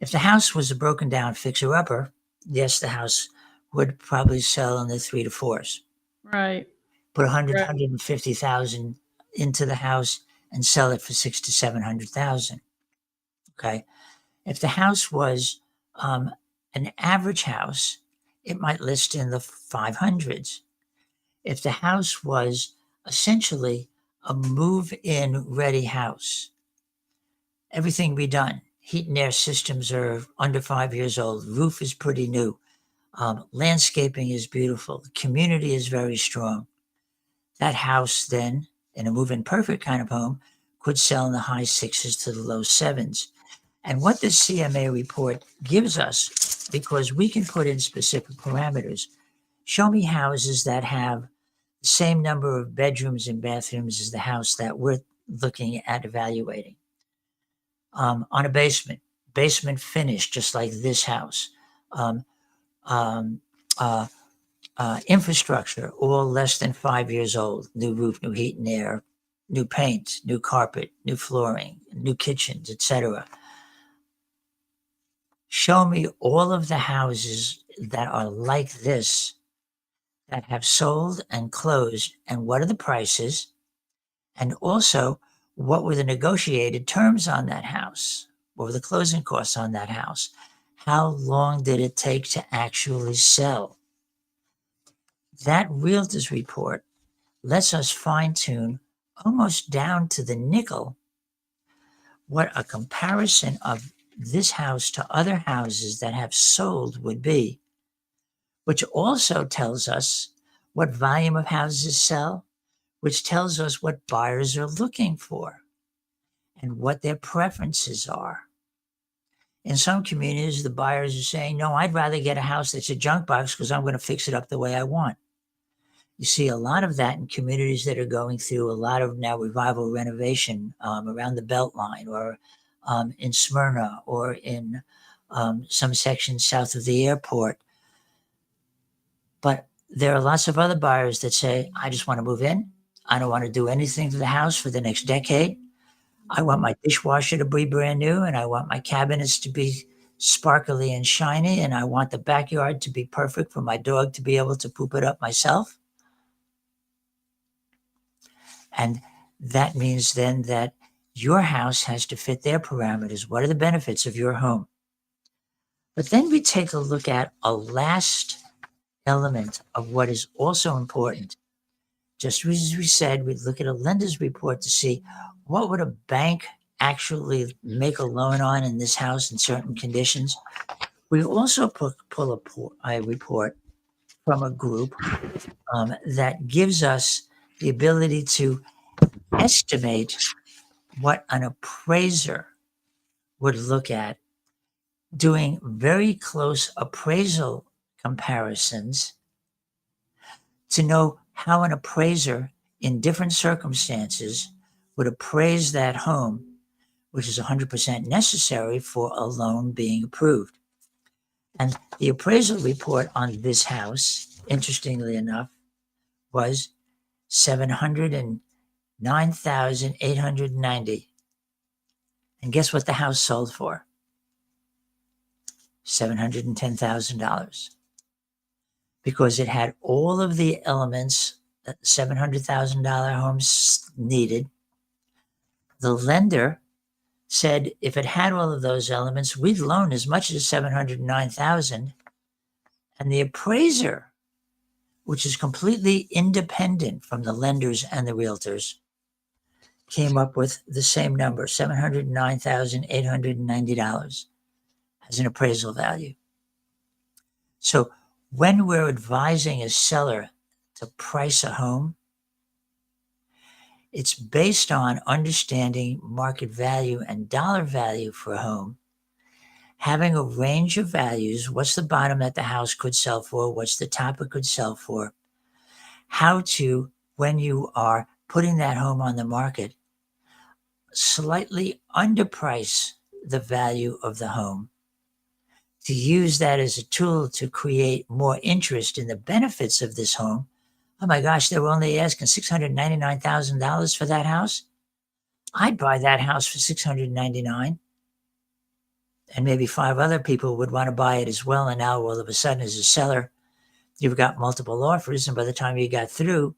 If the house was a broken down fixer-upper, yes, the house would probably sell in the 3 to 4s. Right. Put 100, 150,000 into the house and sell it for 600 to 700,000. Okay. If the house was an average house, it might list in the 500s. If the house was essentially a move-in ready house, everything redone, heat and air systems are under 5 years old, roof is pretty new, landscaping is beautiful, the community is very strong. That house then, in a move-in perfect kind of home, could sell in the high 6s to the low 7s. And what this CMA report gives us, because we can put in specific parameters, show me houses that have the same number of bedrooms and bathrooms as the house that we're looking at evaluating. On a basement finish, just like this house. Infrastructure, all less than 5 years old. New roof, new heat and air, new paint, new carpet, new flooring, new kitchens, etc. Show me all of the houses that are like this that have sold and closed, and what are the prices, and also what were the negotiated terms on that house? What were the closing costs on that house? How long did it take to actually sell? That realtor's report lets us fine tune almost down to the nickel what a comparison of this house to other houses that have sold would be, which also tells us what volume of houses sell, which tells us what buyers are looking for and what their preferences are. In some communities, the buyers are saying, no, I'd rather get a house that's a junk box because I'm going to fix it up the way I want. You see a lot of that in communities that are going through a lot of now revival renovation around the Beltline or in Smyrna or in some sections south of the airport. But there are lots of other buyers that say, I just want to move in. I don't want to do anything to the house for the next decade. I want my dishwasher to be brand new, and I want my cabinets to be sparkly and shiny, and I want the backyard to be perfect for my dog to be able to poop it up myself. And that means then that your house has to fit their parameters. What are the benefits of your home? But then we take a look at a last element of what is also important. Just as we said, we look at a lender's report to see what would a bank actually make a loan on in this house in certain conditions. We also pull a report from a group that gives us the ability to estimate what an appraiser would look at, doing very close appraisal comparisons to know how an appraiser in different circumstances would appraise that home, which is 100% necessary for a loan being approved. And the appraisal report on this house, interestingly enough, was $709,890. And guess what the house sold for? $710,000. Because it had all of the elements that the $700,000 homes needed. The lender said if it had all of those elements, we'd loan as much as $709,000. And the appraiser, which is completely independent from the lenders and the realtors, came up with the same number, $709,890 as an appraisal value. So when we're advising a seller to price a home, it's based on understanding market value and dollar value for a home, having a range of values. What's the bottom that the house could sell for? What's the top it could sell for? How to, when you are putting that home on the market, slightly underprice the value of the home, to use that as a tool to create more interest in the benefits of this home. Oh my gosh, they were only asking $699,000 for that house. I'd buy that house for $699,000. And maybe 5 other people would want to buy it as well. And now all of a sudden, as a seller, you've got multiple offers. And by the time you got through,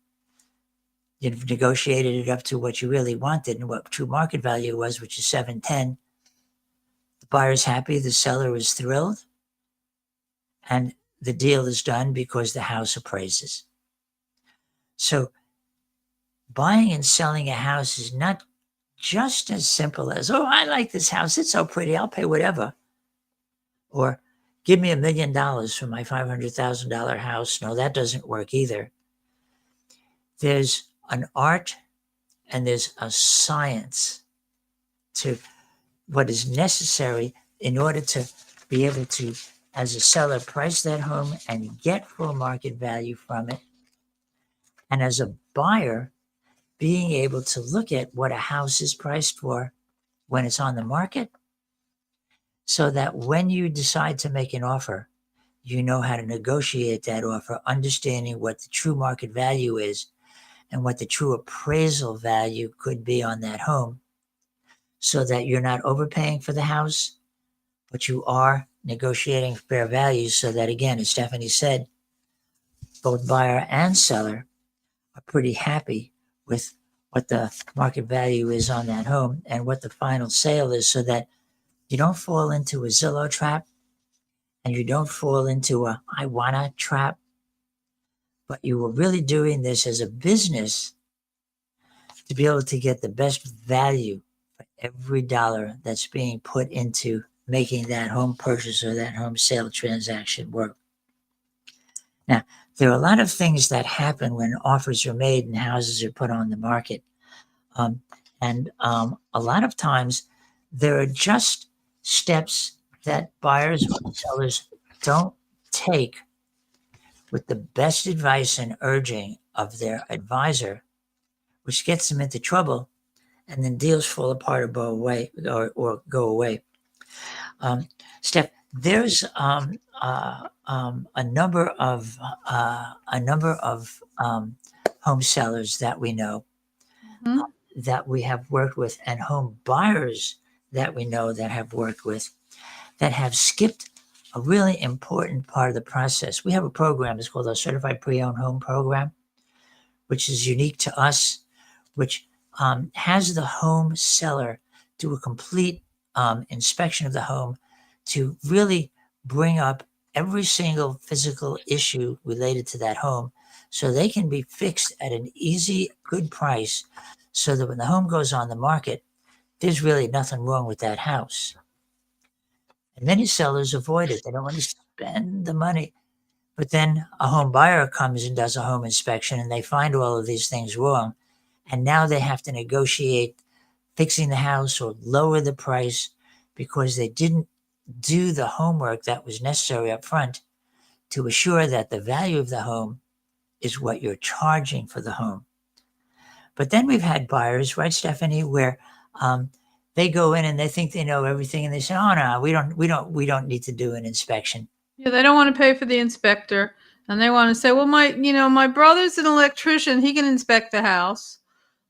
you've negotiated it up to what you really wanted and what true market value was, which is $710,000. The buyer's happy, the seller is thrilled, and the deal is done because the house appraises. So buying and selling a house is not just as simple as, oh, I like this house, it's so pretty, I'll pay whatever. Or give me $1 million for my $500,000 house. No, that doesn't work either. There's an art and there's a science to what is necessary in order to be able to, as a seller, price that home and get full market value from it. And as a buyer, being able to look at what a house is priced for when it's on the market, so that when you decide to make an offer, you know how to negotiate that offer, understanding what the true market value is and what the true appraisal value could be on that home, so that you're not overpaying for the house, but you are negotiating fair value so that, again, as Stephanie said, both buyer and seller are pretty happy with what the market value is on that home and what the final sale is, so that you don't fall into a Zillow trap and you don't fall into a I wanna trap, but you are really doing this as a business to be able to get the best value for every dollar that's being put into making that home purchase or that home sale transaction work. Now, there are a lot of things that happen when offers are made and houses are put on the market. A lot of times there are just steps that buyers or sellers don't take with the best advice and urging of their advisor, which gets them into trouble, and then deals fall apart or go away. Steph, there's a number of home sellers that we know, Mhm. that we have worked with, and home buyers that we know that have worked with, that have skipped a really important part of the process. We have a program, it's called our Certified Pre-Owned Home Program, which is unique to us, which has the home seller do a complete inspection of the home to really bring up every single physical issue related to that home so they can be fixed at an easy, good price, so that when the home goes on the market, there's really nothing wrong with that house. And many sellers avoid it. They don't want to spend the money. But then a home buyer comes and does a home inspection and they find all of these things wrong. And now they have to negotiate fixing the house or lower the price because they didn't do the homework that was necessary up front to assure that the value of the home is what you're charging for the home. But then we've had buyers, right, Stephanie, where they go in and they think they know everything, and they say, "Oh no, we don't need to do an inspection." Yeah, they don't want to pay for the inspector, and they want to say, "Well, my brother's an electrician; he can inspect the house,"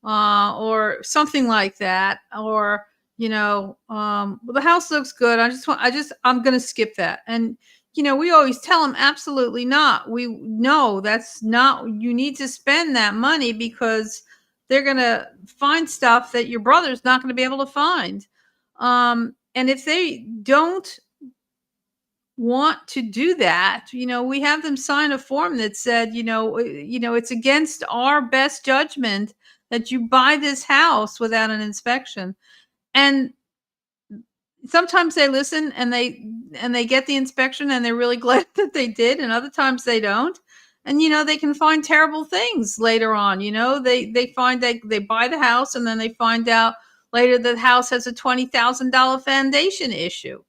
or something like that, or well, the house looks good. I'm going to skip that. And we always tell them, absolutely not. We know that's not. You need to spend that money because they're going to find stuff that your brother's not going to be able to find. And if they don't want to do that, we have them sign a form that said, it's against our best judgment that you buy this house without an inspection. And sometimes they listen and they get the inspection and they're really glad that they did, and other times they don't. And they can find terrible things later on. They find they buy the house and then they find out later that the house has a $20,000 foundation issue.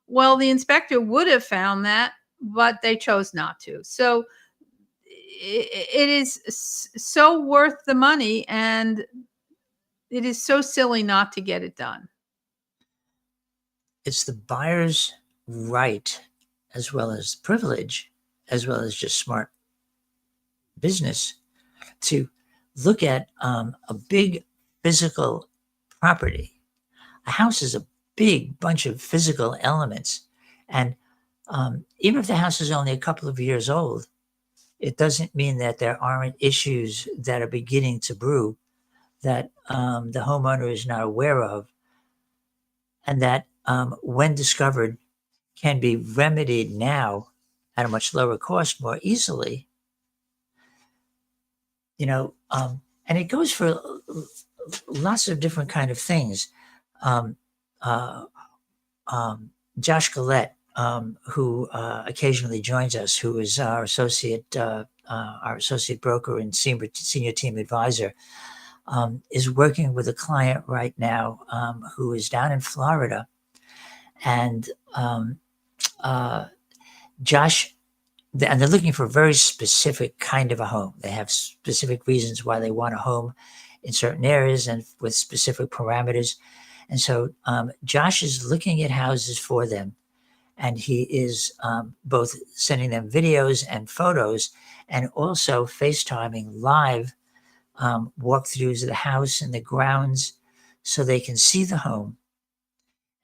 Well, the inspector would have found that, but they chose not to. So it is so worth the money, and it is so silly not to get it done. It's the buyer's right, as well as privilege, as well as just smart business, to look at a big physical property. A house is a big bunch of physical elements. And even if the house is only a couple of years old, it doesn't mean that there aren't issues that are beginning to brew that the homeowner is not aware of, and that when discovered can be remedied now at a much lower cost more easily. And it goes for lots of different kind of things. Uh, Josh Gillette, who occasionally joins us, who is our associate broker and senior team advisor, is working with a client right now who is down in Florida, and Josh. And they're looking for a very specific kind of a home. They have specific reasons why they want a home in certain areas and with specific parameters. And so Josh is looking at houses for them, and he is both sending them videos and photos, and also FaceTiming live walkthroughs of the house and the grounds, so they can see the home.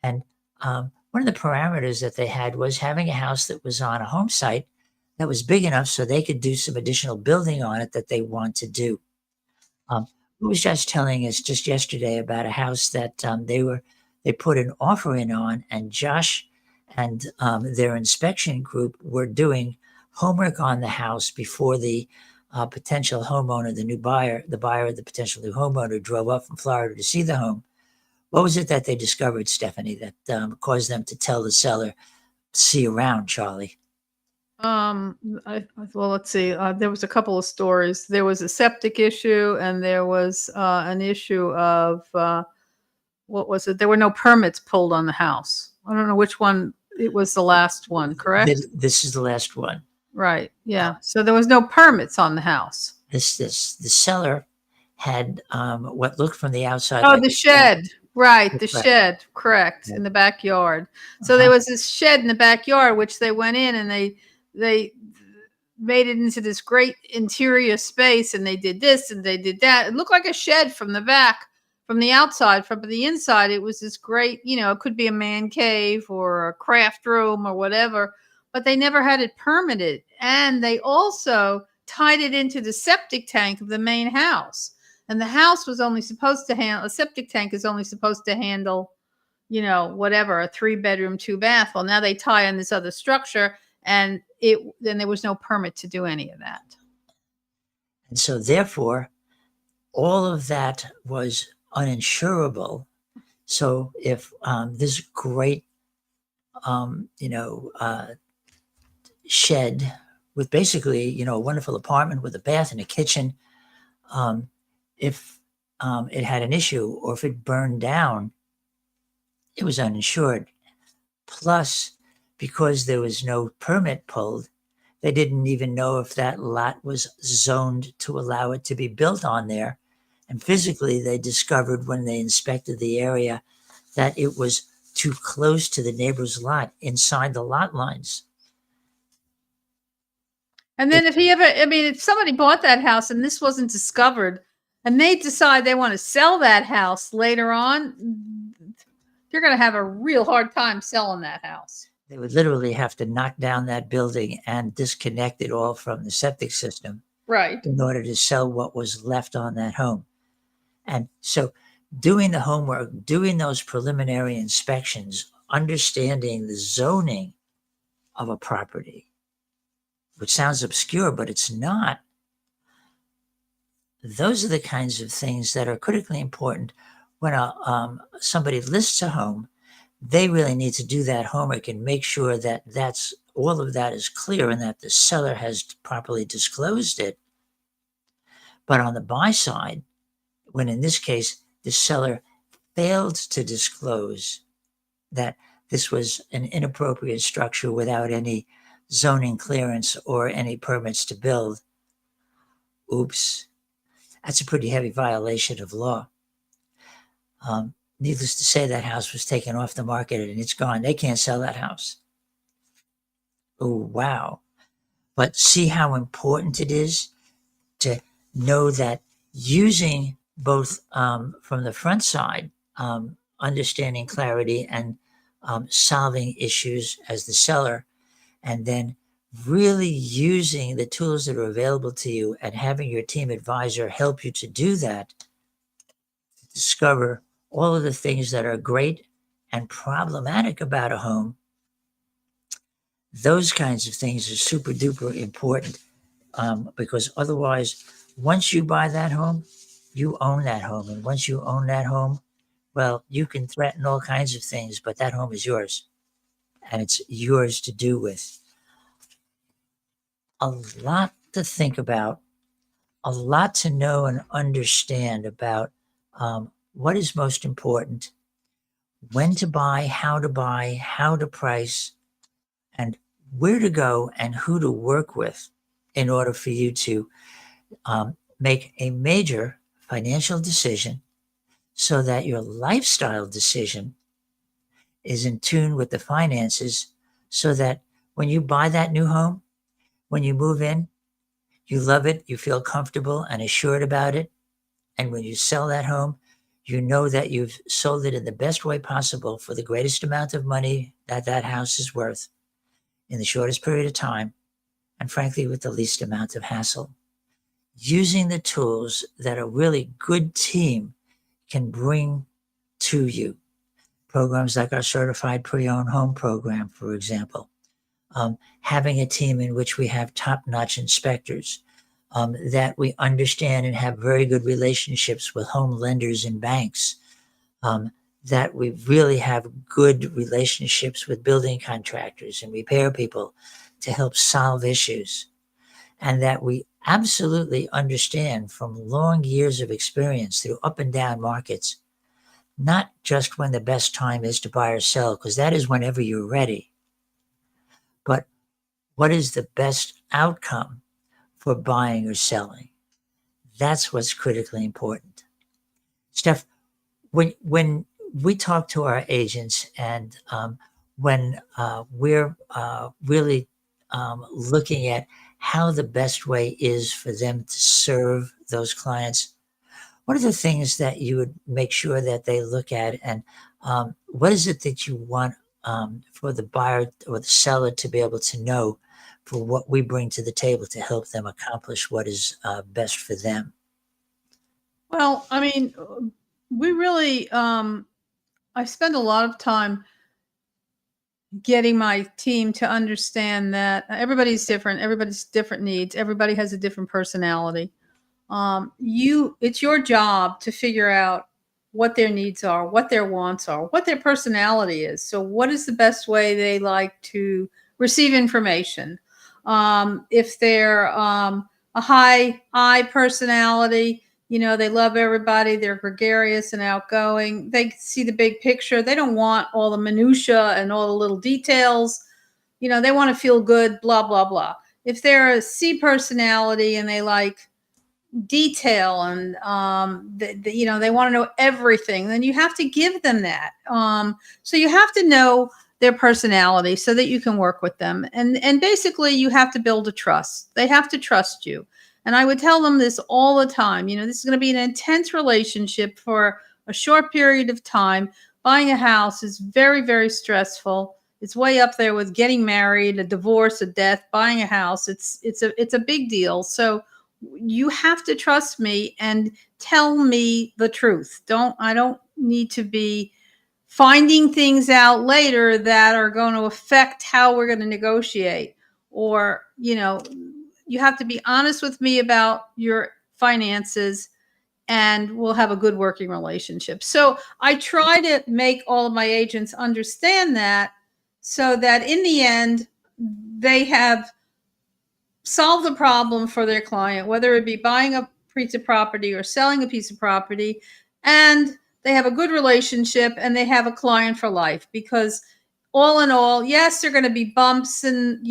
And one of the parameters that they had was having a house that was on a home site that was big enough so they could do some additional building on it that they want to do. Who was just telling us just yesterday about a house that they put an offer in on, and Josh and their inspection group were doing homework on the house before the potential homeowner, the buyer of the potential new homeowner, drove up from Florida to see the home. What was it that they discovered, Stephanie, that caused them to tell the seller, see around, Charlie? Well, let's see. There was a couple of stories. There was a septic issue, and there was an issue of what was it? There were no permits pulled on the house. I don't know which one. It was the last one, correct? This is the last one. Right. Yeah. So there was no permits on the house. The seller had what looked from the outside. Oh, like the shed. Right. The Right. shed. Correct. In the backyard. So there was this shed in the backyard, which they went in and they made it into this great interior space, and they did this and they did that. It looked like a shed from the back, from the outside. From the inside, it was this great, it could be a man cave or a craft room or whatever, but they never had it permitted. And they also tied it into the septic tank of the main house. And the house was only supposed to handle, a septic tank is only supposed to handle, whatever, a 3-bedroom, 2-bath. Well, now they tie in this other structure, and then there was no permit to do any of that. And so therefore, all of that was uninsurable. So if this great, shed with basically, a wonderful apartment with a bath and a kitchen, if it had an issue or if it burned down, it was uninsured. Plus, because there was no permit pulled, they didn't even know if that lot was zoned to allow it to be built on there. And physically, they discovered when they inspected the area that it was too close to the neighbor's lot inside the lot lines. And then if somebody bought that house and this wasn't discovered, and they decide they want to sell that house later on, they're going to have a real hard time selling that house. They would literally have to knock down that building and disconnect it all from the septic system, right, in order to sell what was left on that home. And so doing the homework, doing those preliminary inspections, understanding the zoning of a property, which sounds obscure, but it's not. Those are the kinds of things that are critically important when somebody lists a home. They really need to do that homework and make sure that all of that is clear and that the seller has properly disclosed it. But on the buy side, when in this case, the seller failed to disclose that this was an inappropriate structure without any zoning clearance or any permits to build, oops, that's a pretty heavy violation of law. Needless to say, that house was taken off the market and it's gone. They can't sell that house. Oh, wow. But see how important it is to know that using both from the front side, understanding clarity and solving issues as the seller, and then really using the tools that are available to you and having your team advisor help you to do that, to discover all of the things that are great and problematic about a home. Those kinds of things are super duper important, because otherwise, once you buy that home, you own that home. And once you own that home, well, you can threaten all kinds of things, but that home is yours and it's yours to do with. A lot to think about, a lot to know and understand about what is most important, when to buy, how to price, and where to go and who to work with in order for you to make a major financial decision so that your lifestyle decision is in tune with the finances, so that when you buy that new home, when you move in, you love it, you feel comfortable and assured about it. And when you sell that home, You know that you've sold it in the best way possible for the greatest amount of money that that house is worth in the shortest period of time, and frankly, with the least amount of hassle. Using the tools that a really good team can bring to you. Programs like our certified pre-owned home program, for example. Having a team in which we have top-notch inspectors, that we understand and have very good relationships with home lenders and banks, that we really have good relationships with building contractors and repair people to help solve issues, and that we absolutely understand from long years of experience through up and down markets, not just when the best time is to buy or sell, because that is whenever you're ready, but what is the best outcome for buying or selling? That's what's critically important. Steph, when we talk to our agents and when we're really looking at how the best way is for them to serve those clients, what are the things that you would make sure that they look at, and what is it that you want for the buyer or the seller to be able to know for what we bring to the table to help them accomplish what is best for them? Well, I mean, we really, I spend a lot of time getting my team to understand that everybody's different needs, everybody has a different personality. It's your job to figure out what their needs are, what their wants are, what their personality is. So what is the best way they like to receive information? If they're a high I personality, they love everybody, they're gregarious and outgoing, they see the big picture, they don't want all the minutia and all the little details, they want to feel good, blah blah blah. If they're a C personality and they like detail and they want to know everything, then you have to give them that. So you have to know their personality so that you can work with them, and basically you have to build a trust. They have to trust you. And I would tell them this all the time. This is going to be an intense relationship for a short period of time. Buying a house is very, very stressful. It's way up there with getting married, a divorce, a death. Buying a house, it's a big deal. So you have to trust me and tell me the truth. I don't need to be finding things out later that are going to affect how we're going to negotiate. Or, you have to be honest with me about your finances and we'll have a good working relationship. So I try to make all of my agents understand that, so that in the end, they have solve the problem for their client, whether it be buying a piece of property or selling a piece of property, and they have a good relationship and they have a client for life. Because all in all, yes, there are going to be bumps, and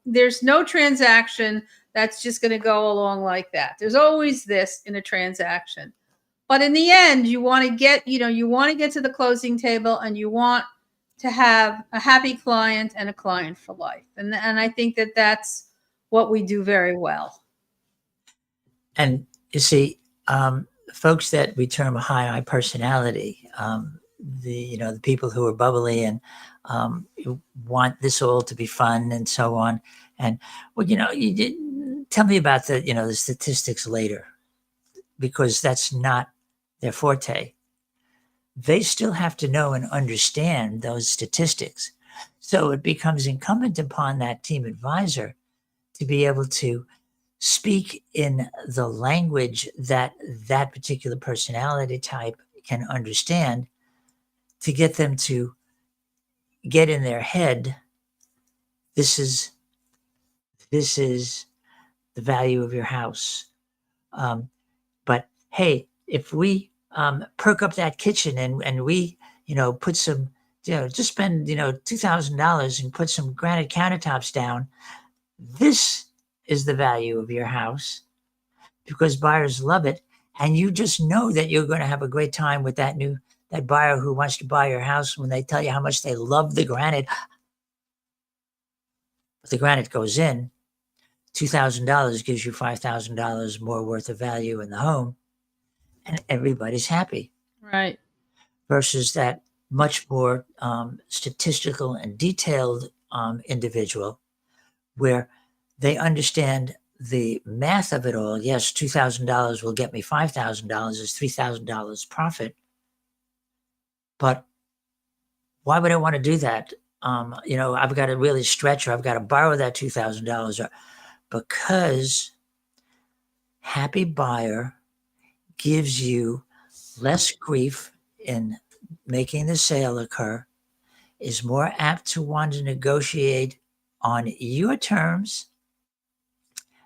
there's no transaction that's just going to go along like that. There's always this in a transaction. But in the end, you want to get to the closing table, and you want to have a happy client and a client for life. And I think that that's what we do very well. And you see, folks that we term a high I personality, the people who are bubbly and want this all to be fun and so on. And you did tell me about the statistics later, because that's not their forte. They still have to know and understand those statistics. So it becomes incumbent upon that team advisor to be able to speak in the language that that particular personality type can understand, to get them to get in their head, this is the value of your house. But hey, if we perk up that kitchen and we put some, just spend $2,000 and put some granite countertops down, this is the value of your house, because buyers love it. And you just know that you're going to have a great time with that buyer who wants to buy your house when they tell you how much they love the granite. But the granite goes in, $2,000 gives you $5,000 more worth of value in the home, and everybody's happy. Right. versus that much more statistical and detailed individual where they understand the math of it all. Yes, $2,000 will get me $5,000 is $3,000 profit. But why would I want to do that? I've got to really stretch, or I've got to borrow that $2,000, because happy buyer gives you less grief in making the sale occur, is more apt to want to negotiate on your terms,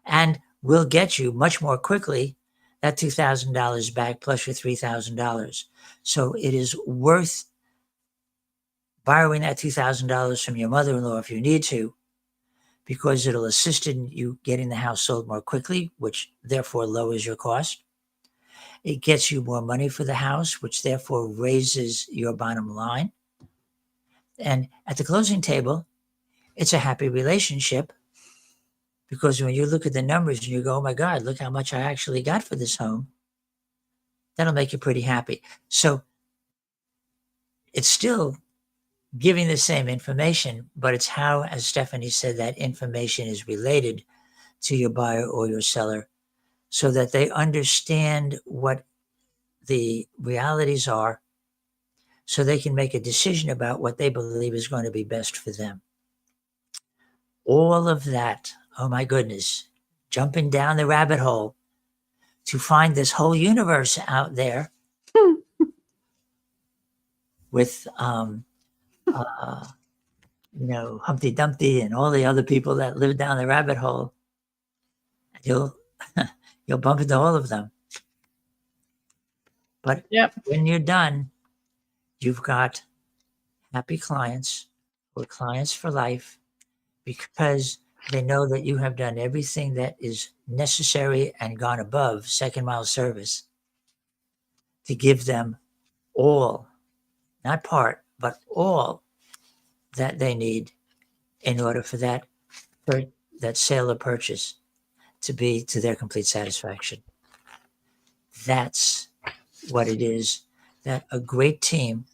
and will get you much more quickly that $2,000 back plus your $3,000. So it is worth borrowing that $2,000 from your mother-in-law if you need to, because it'll assist in you getting the house sold more quickly, which therefore lowers your cost. It gets you more money for the house, which therefore raises your bottom line. And at the closing table, it's a happy relationship, because when you look at the numbers and you go, oh my God, look how much I actually got for this home, that'll make you pretty happy. So it's still giving the same information, but it's how, as Stephanie said, that information is related to your buyer or your seller, so that they understand what the realities are, so they can make a decision about what they believe is going to be best for them. All of that, oh my goodness, jumping down the rabbit hole to find this whole universe out there with, Humpty Dumpty and all the other people that live down the rabbit hole. You'll you'll bump into all of them. But Yep. when you're done, you've got happy clients, or clients for life, because they know that you have done everything that is necessary and gone above second mile service to give them all, not part, but all that they need in order for that sale or purchase to be to their complete satisfaction. That's what it is that a great team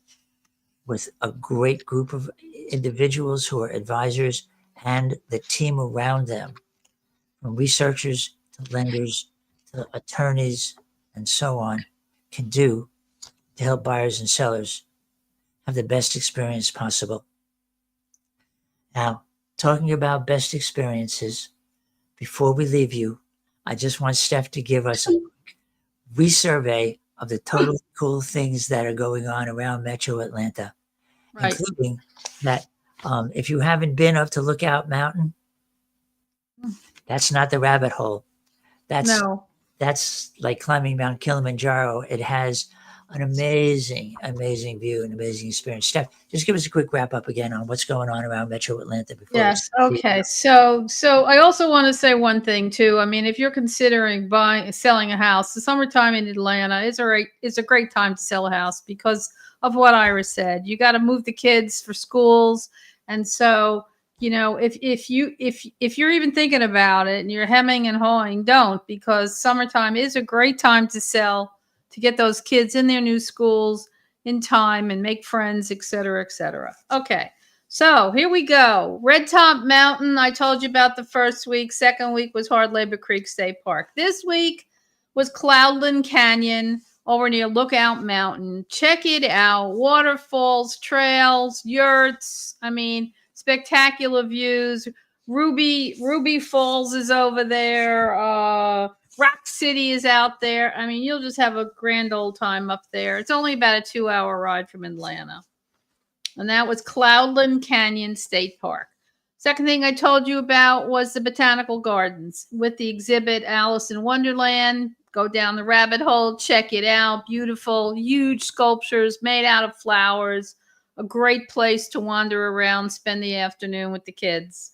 with a great group of individuals who are advisors and the team around them, from researchers to lenders to attorneys and so on, can do to help buyers and sellers have the best experience possible. Now, talking about best experiences, before we leave you, I just want Steph to give us a resurvey of the total cool things that are going on around Metro Atlanta, Right. including that if you haven't been up to Lookout Mountain, that's not the rabbit hole. That's like climbing Mount Kilimanjaro. It has an amazing, amazing view and amazing experience. Steph, just give us a quick wrap up again on what's going on around Metro Atlanta before. Yes. Okay. So I also want to say one thing too. I mean, if you're considering selling a house, the summertime in Atlanta is a great time to sell a house because of what Ira said. You got to move the kids for schools, and so if you're even thinking about it and you're hemming and hawing, don't, because summertime is a great time to sell, to get those kids in their new schools in time and make friends, et cetera, et cetera. Okay. So here we go. Red Top Mountain, I told you about the first week. Second week was Hard Labor Creek State Park. This week was Cloudland Canyon over near Lookout Mountain. Check it out. Waterfalls, trails, yurts. I mean, spectacular views. Ruby Falls is over there. Rock City is out there. I mean, you'll just have a grand old time up there. It's only about a 2-hour ride from Atlanta. And that was Cloudland Canyon State Park. Second thing I told you about was the Botanical Gardens with the exhibit Alice in Wonderland. Go down the rabbit hole, check it out. Beautiful, huge sculptures made out of flowers. A great place to wander around, spend the afternoon with the kids.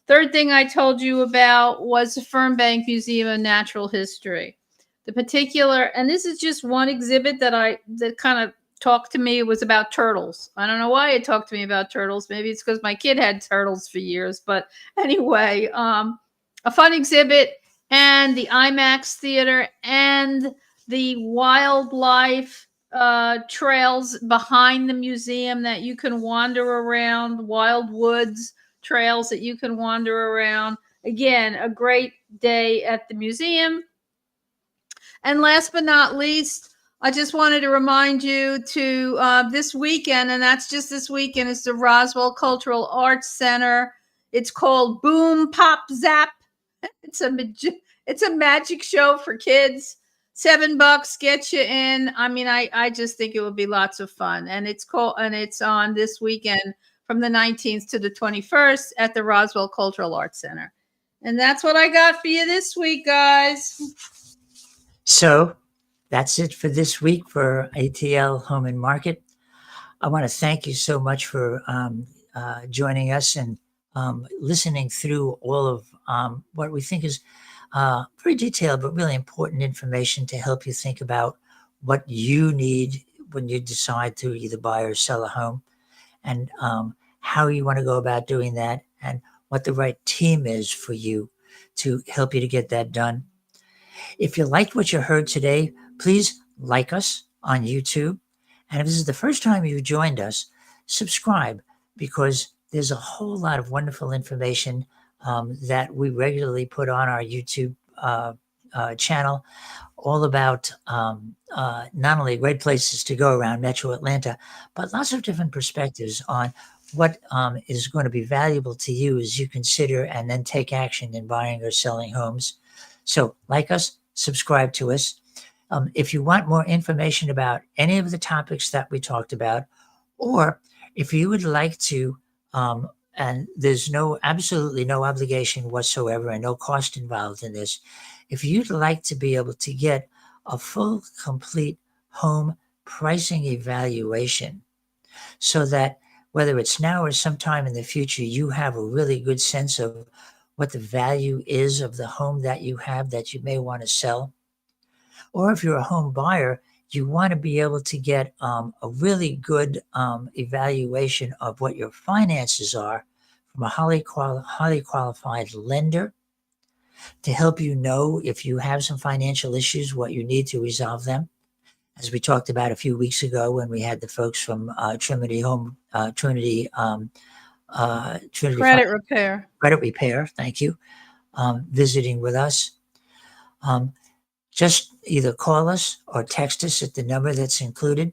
Third thing I told you about was the Fernbank Museum of Natural History. The particular, and this is just one exhibit that kind of talked to me, was about turtles. I don't know why it talked to me about turtles. Maybe it's because my kid had turtles for years. But anyway, a fun exhibit, and the IMAX theater and the wildlife trails behind the museum that you can wander around, wild woods trails that you can wander around. Again, a great day at the museum. And last but not least, I just wanted to remind you to this weekend, and that's just this weekend, is the Roswell Cultural Arts Center. It's called Boom Pop Zap. It's a magic show for kids. $7 gets you in. I mean, I just think it would be lots of fun. And it's on this weekend from the 19th to the 21st at the Roswell Cultural Arts Center. And that's what I got for you this week, guys. So that's it for this week for ATL Home and Market. I want to thank you so much for joining us and listening through all of what we think is very detailed but really important information to help you think about what you need when you decide to either buy or sell a home, and how you want to go about doing that, and what the right team is for you to help you to get that done. If you liked what you heard today, please like us on YouTube. And if this is the first time you've joined us, subscribe, because there's a whole lot of wonderful information that we regularly put on our YouTube channel, all about not only great places to go around Metro Atlanta, but lots of different perspectives on what is going to be valuable to you as you consider and then take action in buying or selling homes. So like us, subscribe to us. If you want more information about any of the topics that we talked about, or if you would like to, and there's absolutely no obligation whatsoever and no cost involved in this, if you'd like to be able to get a full, complete home pricing evaluation, so that whether it's now or sometime in the future, you have a really good sense of what the value is of the home that you have that you may want to sell. Or if you're a home buyer, you want to be able to get a really good evaluation of what your finances are from a highly qualified lender, to help you know if you have some financial issues, what you need to resolve them. As we talked about a few weeks ago when we had the folks from Trinity Credit repair. Credit Repair, thank you, visiting with us. Just either call us or text us at the number that's included,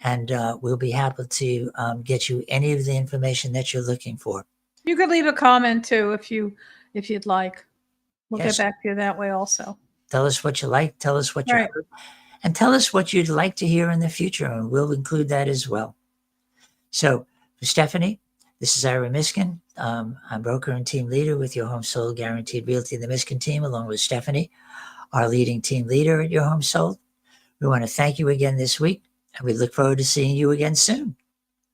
and we'll be happy to get you any of the information that you're looking for. You could leave a comment too if you'd like. We'll Yes. get back to you that way also. Tell us what you like, tell us what you Right. heard, and tell us what you'd like to hear in the future, and we'll include that as well. So for Stephanie, this is Ira Miskin. I'm broker and team leader with Your Home Sold Guaranteed Realty and the Miskin team, along with Stephanie, our leading team leader at Your Home Sold. We want to thank you again this week, and we look forward to seeing you again soon.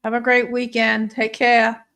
Have a great weekend. Take care.